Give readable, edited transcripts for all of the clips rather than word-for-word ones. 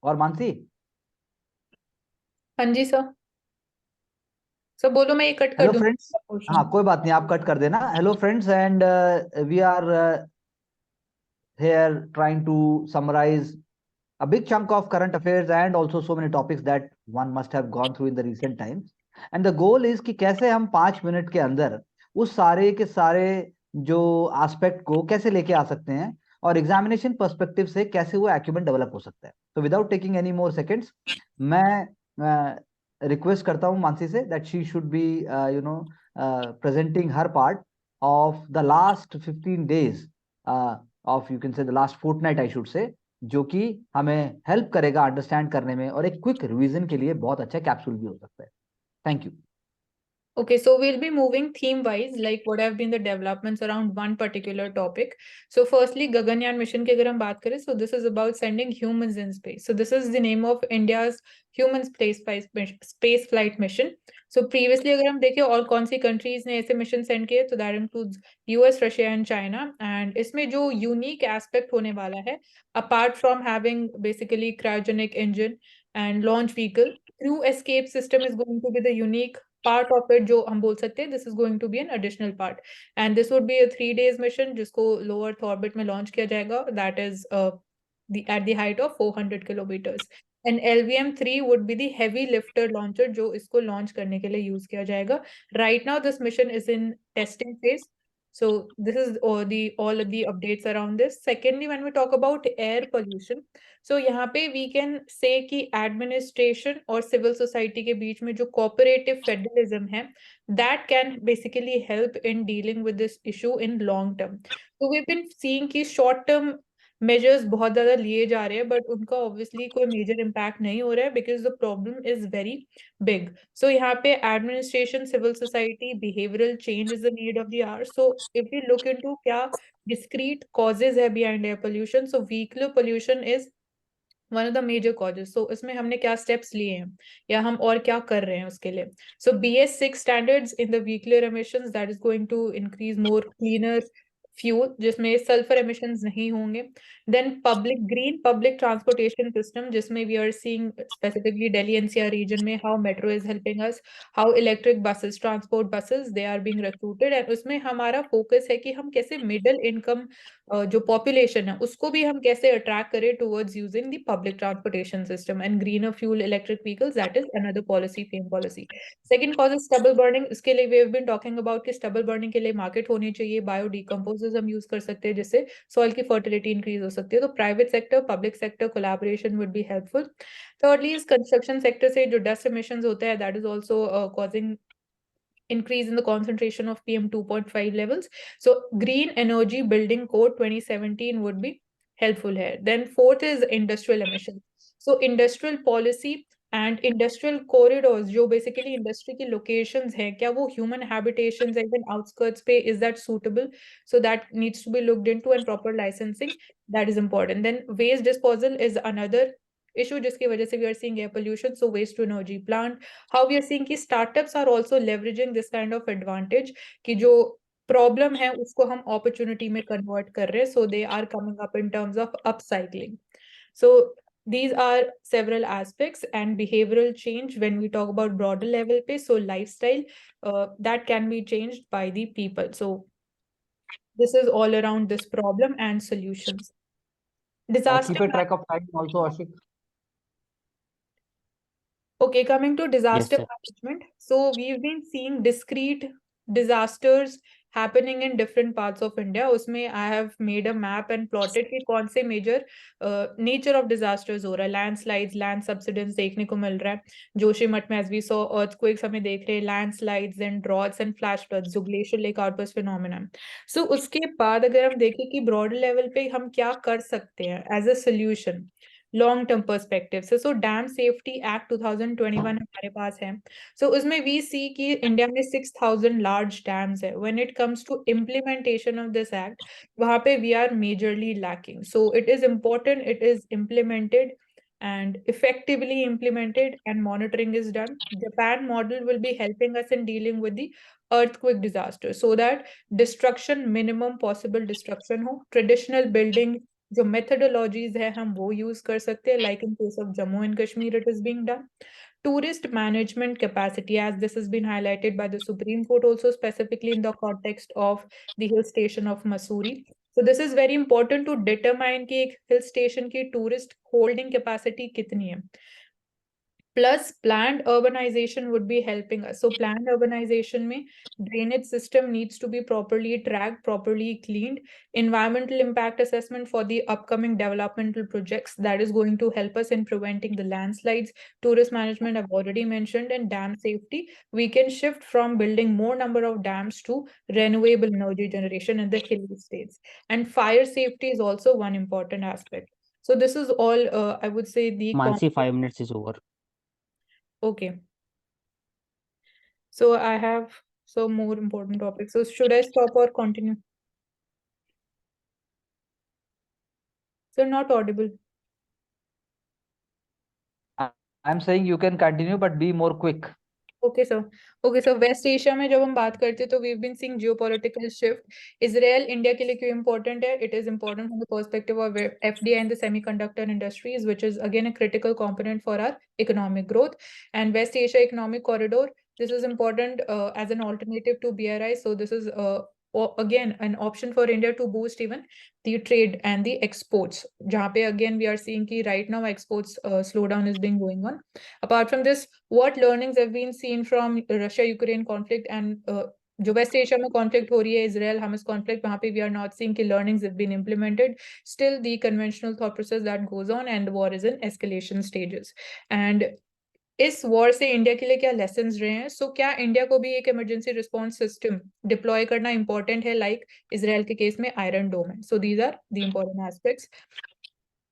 और मानसी? हाँ जी sir. Sir बोलो, मैं ये कट कर हेलो दूंगी फ्रेंड्स। हाँ, पोर्शन। कोई बात नहीं, आप कट कर देना। Hello friends, and we are here trying to summarize a big chunk of current affairs and also so many topics that one must have gone through in the recent times. And the goal is कि कैसे हम 5 minute के अंदर उस सारे के सारे जो एस्पेक्ट को कैसे लेके आ सकते हैं और एग्जामिनेशन पर्सपेक्टिव से कैसे वो एक्यूमेंट डेवलप हो सकता है। तो without taking any more seconds, मैं रिक्वेस्ट करता हूँ मानसी से that she should be presenting her part of the last 15 days of, you can say the last fortnight I should say, जो कि हमें हेल्प करेगा अंडरस्टैंड करने में और एक क्विक रिवीजन के लिए बहुत अच्छा कैप्सूल भी हो सकता है। Thank you. Okay, so we'll be moving theme wise, like what have been the developments around one particular topic. So firstly, Gaganyaan mission की अगर हम बात करें, so this is about sending humans in space. So this is the name of India's human space flight mission. So previously अगर हम देखें और कौन सी countries ने ऐसे mission send किए, तो that includes US, Russia and China. And इसमें जो unique aspect होने वाला है, apart from having basically cryogenic engine and launch vehicle, crew escape system is going to be the unique part of it जो हम बोल सकते हैं this is going to be an additional part and this would be a 3 days mission जिसको low earth orbit में launch किया जाएगा that is at the height of 400 kilometres and LVM-3 would be the heavy lifter launcher जो इसको launch करने के लिए use किया जाएगा right now this mission is in testing phase. So this is all of the updates around this. Secondly, when we talk about air pollution, so यहाँ पे we can say कि administration और civil society के बीच में जो cooperative federalism है, that can basically help in dealing with this issue in long term. So we've been seeing कि short term measures बहुत ज़्यादा लिए जा रहे हैं, but उनका obviously कोई major impact नहीं हो रहा है because the problem is very big. So यहाँ पे administration, civil society, behavioral change is the need of the hour. So if we look into क्या discrete causes है behind air pollution, so vehicular pollution is one of the major causes. So इसमें हमने क्या steps लिए हैं या हम और क्या कर रहे हैं उसके लिए. So BS6 standards in the vehicular emissions that is going to increase more cleaner fuel जिसमें sulfur emissions नहीं होंगे. Then green public transportation system जिसमें we are seeing specifically Delhi NCR region में how metro is helping us, how electric buses, transport buses they are being recruited and उसमें हमारा focus है कि हम कैसे middle income जो पॉपुलेशन है उसको भी हम कैसे अट्रैक्ट करें towards using the public transportation system and greener fuel electric vehicles that is another policy FAME policy. Second cause is stubble burning. इसके लिए we have been talking about कि स्टबल बर्निंग के लिए मार्केट होनी चाहिए, bio decomposers हम use कर सकते हैं जिससे सॉइल की फर्टिलिटी इंक्रीज हो सकती है. तो private sector public sector collaboration would be helpful. thirdly इस कंस्ट्रक्शन सेक्टर से जो डस्ट एमिशंस होते हैं that is also causing increase in the concentration of PM 2.5 levels. So Green Energy Building Code 2017 would be helpful here. Then fourth is industrial emissions. So industrial policy and industrial corridors जो basically industry की locations हैं क्या वो human habitations and even outskirts पे is that suitable? So that needs to be looked into and proper licensing that is important. Then waste disposal is another issue जिसकी वजह से we are seeing air pollution. So waste to energy plant, how we are seeing कि startups are also leveraging this kind of advantage कि जो problem है उसको हम opportunity में convert कर रहे हैं, so they are coming up in terms of upcycling. So these are several aspects and behavioral change when we talk about broader level पे, so lifestyle that can be changed by the people. So this is all around this problem and solutions. Keep Disaster a track of time also आशिक। Okay, coming to Yes, disaster sir. management. So we've been seeing discrete disasters happening in different parts of India. उसमें I have made a map and plotted कि कौन से major nature of disasters हो रहा है. Landslides, land subsidence देखने को मिल रहा है. जोशीमठ में as we saw earthquakes हमें देख रहे हैं, landslides and droughts and flash floods, जो glacial lake outburst phenomenon. So उसके बाद अगर हम देखें कि broad level पे हम क्या कर सकते हैं as a solution. Long term perspective से सो डैम सेफ्टी एक्ट 2021 हमारे पास है. सो उसमें वी सी कि इंडिया में 6000 लार्ज डैम्स है. When it comes to implementation of this act वहां पे we are majorly lacking. So it is important it is implemented and effectively implemented and monitoring is done. Japan model will be helping us in dealing with the earthquake disaster so that destruction, minimum possible destruction ho, traditional building जो methodologies है हम वो use कर सकते हैं, like in case of Jammu and Kashmir it is being done. Tourist management capacity, as this has been highlighted by the Supreme Court also specifically in the context of the hill station of Mussoorie. So this is very important to determine कि एक hill station की tourist holding capacity कितनी है. Plus planned urbanization would be helping us. So planned urbanization में drainage system needs to be properly tracked, properly cleaned. Environmental impact assessment for the upcoming developmental projects, that is going to help us in preventing the landslides. Tourist management I've already mentioned, and dam safety. We can shift from building more number of dams to renewable energy generation in the hilly states. And fire safety is also one important aspect. So this is all I would say the Mansi, 5 minutes is over. Okay. So I have some more important topics. So should I stop or continue? So not audible. I'm saying you can continue, but be more quick. Okay, sir. Okay, so West Asia में जब हम बात करते हैं तो we've been seeing geopolitical shift. Israel India के लिए क्यों important है? It is important from the perspective of FDI and the semiconductor industries, which is again a critical component for our economic growth. And West Asia Economic Corridor, this is important as an alternative to BRI. So this is again an option for India to boost even the trade and the exports. जहाँ पे again we are seeing कि right now exports slowdown is being going on. Apart from this, what learnings have been seen from Russia-Ukraine conflict and जो waste Asia में conflict हो रही है, Israel Hamas conflict, वहां पे वी आर नॉट सीइंग कि learnings have been implemented. Still the conventional thought process that goes on and the war is in escalation stages. And इस war से India के लिए क्या लेसन्स रहे हैं? सो क्या इंडिया को भी एक इमरजेंसी रिस्पॉन्स सिस्टम डिप्लॉय करना इंपॉर्टेंट है, लाइक इजराइल के केस में आयरन डोम है? So these are the important aspects.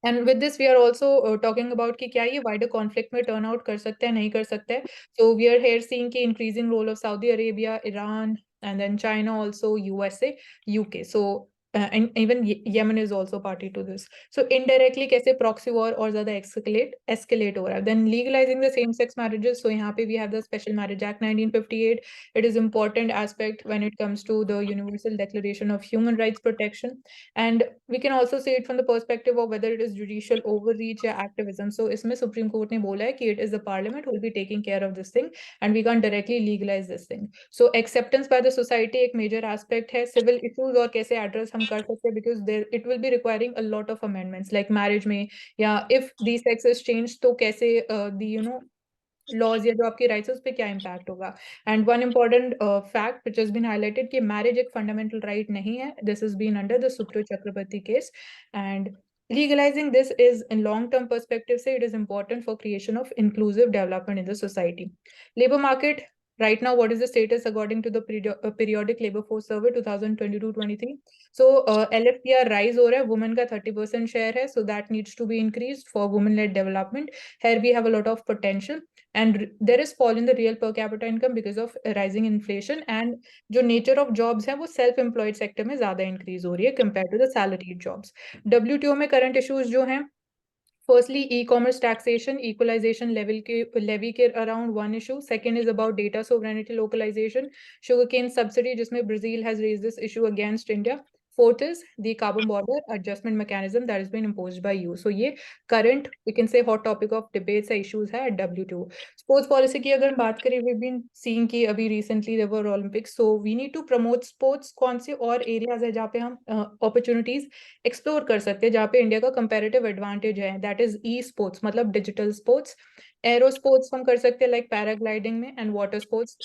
And with this, we are also talking about कि क्या ये wider conflict में turn out कर सकते हैं, नहीं कर सकते हैं. So we are here seeing कि increasing role of Saudi Arabia, Iran, and then China also, USA, UK. So and even Yemen is also party to this. So indirectly कैसे proxy war और ज़्यादा escalate हो रहा है. Then legalizing the same sex marriages. So यहाँ पे we have the Special Marriage Act 1958. It is important aspect when it comes to the Universal Declaration of Human Rights Protection. And we can also see it from the perspective of whether it is judicial overreach or activism. So इसमें Supreme Court ने बोला है कि it is the parliament who will be taking care of this thing and we can't directly legalize this thing. So acceptance by the society एक major aspect है. Civil issues और कैसे address हम कर सकते हैं, because there it will be requiring a lot of amendments like marriage में, या if the sex is changed तो कैसे the laws या जो आपके rights है उस पे क्या impact होगा. And one important fact which has been highlighted कि marriage एक fundamental right नहीं है. This has been under the Supro Chakrabarti case. And legalizing this is in long-term perspective say it is important for creation of inclusive development in the society. Labor market, right now what is the status according to the periodic labor force survey 2022-23? So LFPR rise हो रहा है, women का 30% share है, so that needs to be increased for women-led development. Here we have a lot of potential. And there is fall in the real per capita income because of rising inflation. And जो nature of jobs है वो self-employed sector में ज़्यादा increase हो रही है compared to the salaried jobs. WTO में current issues जो हैं, firstly e-commerce taxation equalization levy के around one issue. Second is about data sovereignty localization, sugarcane subsidy जिसमें Brazil has raised this issue against India. Fourth is the carbon border adjustment mechanism that has been imposed by you. So ये current we can say hot topic of debates है, issues है at WTO. Sports policy की अगर बात करें, we've been seeing कि अभी recently there were Olympics, so we need to promote sports. कौन से और areas है जहाँ पे हम opportunities explore कर सकते हैं, जहाँ पे इंडिया का comparative advantage है, that is e-sports मतलब digital sports. Aero sports हम कर सकते हैं like paragliding में, and water sports.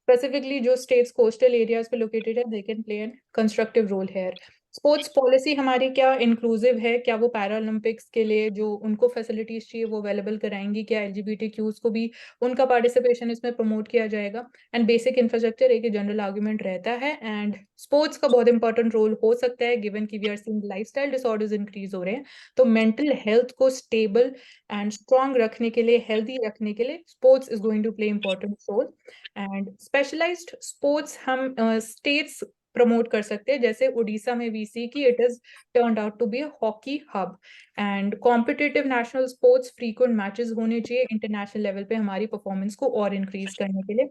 Specifically जो states coastal areas पे located है, they can play a constructive role here. Sports policy हमारी क्या इंक्लूसिव है? क्या वो पैरा ओलंपिक्स के लिए जो उनको फैसिलिटीज चाहिए वो अवेलेबल कराएंगी? क्या LGBTQs को भी उनका पार्टिसिपेशन इसमें प्रमोट किया जाएगा? एंड बेसिक इंफ्रास्ट्रक्चर एक जनरल आर्गुमेंट रहता है. एंड स्पोर्ट्स का बहुत इंपॉर्टेंट रोल हो सकता है गिवन कि we are seeing lifestyle disorders increase हो रहे हैं, तो मेंटल हेल्थ को स्टेबल एंड स्ट्रॉन्ग रखने के लिए, हेल्दी रखने के लिए sports is going to play important role. And specialised sports हम स्टेट्स प्रमोट कर सकते हैं, जैसे उड़ीसा में वी सी की it is turned out to be a hockey hub. And competitive national sports frequent matches होने चाहिए इंटरनेशनल लेवल पे हमारी परफॉर्मेंस को और इंक्रीज करने के लिए.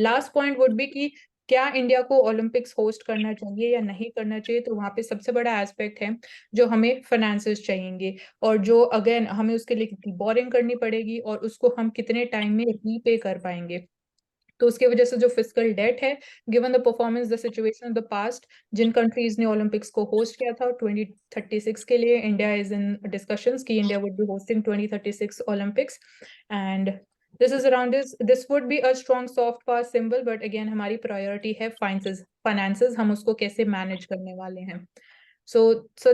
लास्ट पॉइंट वुड बी कि क्या इंडिया को ओलंपिक्स होस्ट करना चाहिए या नहीं करना चाहिए, तो वहाँ पे सबसे बड़ा एस्पेक्ट है जो हमें फाइनेंसेस चाहिए, और जो अगेन हमें उसके लिए कितनी बोरिंग करनी पड़ेगी और उसको हम कितने टाइम में रीपे कर पाएंगे। तो उसकी वजह से जो फिजिकल डेट है, given the performance, the situation of the past, जिन कंट्रीज ने ओलंपिक्स को होस्ट किया था 2036 के लिए, इंडिया इज इन डिस्कशंस कि India would be hosting 2036 Olympics, and this is around this would be a strong soft power symbol, but again हमारी priority है finances, हम उसको कैसे manage करने वाले हैं। So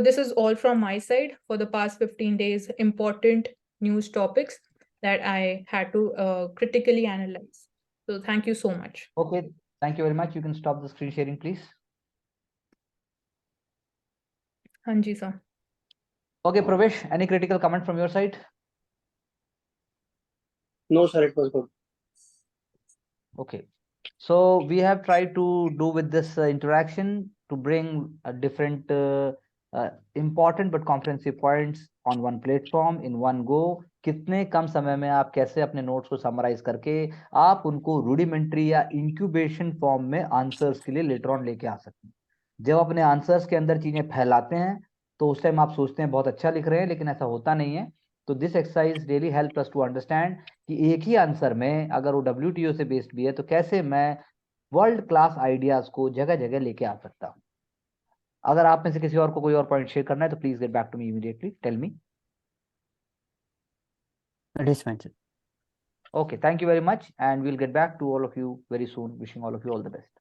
this is all from my side for the past 15 days, important news topics that I had to critically analyze. So thank you so much. Okay, thank you very much. You can stop the screen sharing, please. हाँ जी sir. Okay, Pravesh, any critical comment from your side? No, sir, it was good. Okay, so we have tried to do with this interaction to bring a different important but comprehensive points on one platform in one go. कितने कम समय में आप कैसे अपने notes को summarise करके आप उनको रूडिमेंट्री या इंक्यूबेशन फॉर्म में आंसर्स के लिए लेटर ऑन लेके आ सकते हैं। जब अपने आंसर्स के अंदर चीजें फैलाते हैं तो उस टाइम आप सोचते हैं बहुत अच्छा लिख रहे हैं, लेकिन ऐसा होता नहीं है। तो this exercise really help us to understand कि एक ही आंसर में अगर वो WTO से बेस्ड भी है तो कैसे मैं वर्ल्ड क्लास आइडियाज को जगह जगह लेके आ सकता हूँ। अगर आप में से किसी और को कोई और पॉइंट शेयर करना है तो please get back to me immediately, tell me. It is fine, sir. Okay, thank you very much, and we'll get back to all of you very soon. Wishing all of you all the best.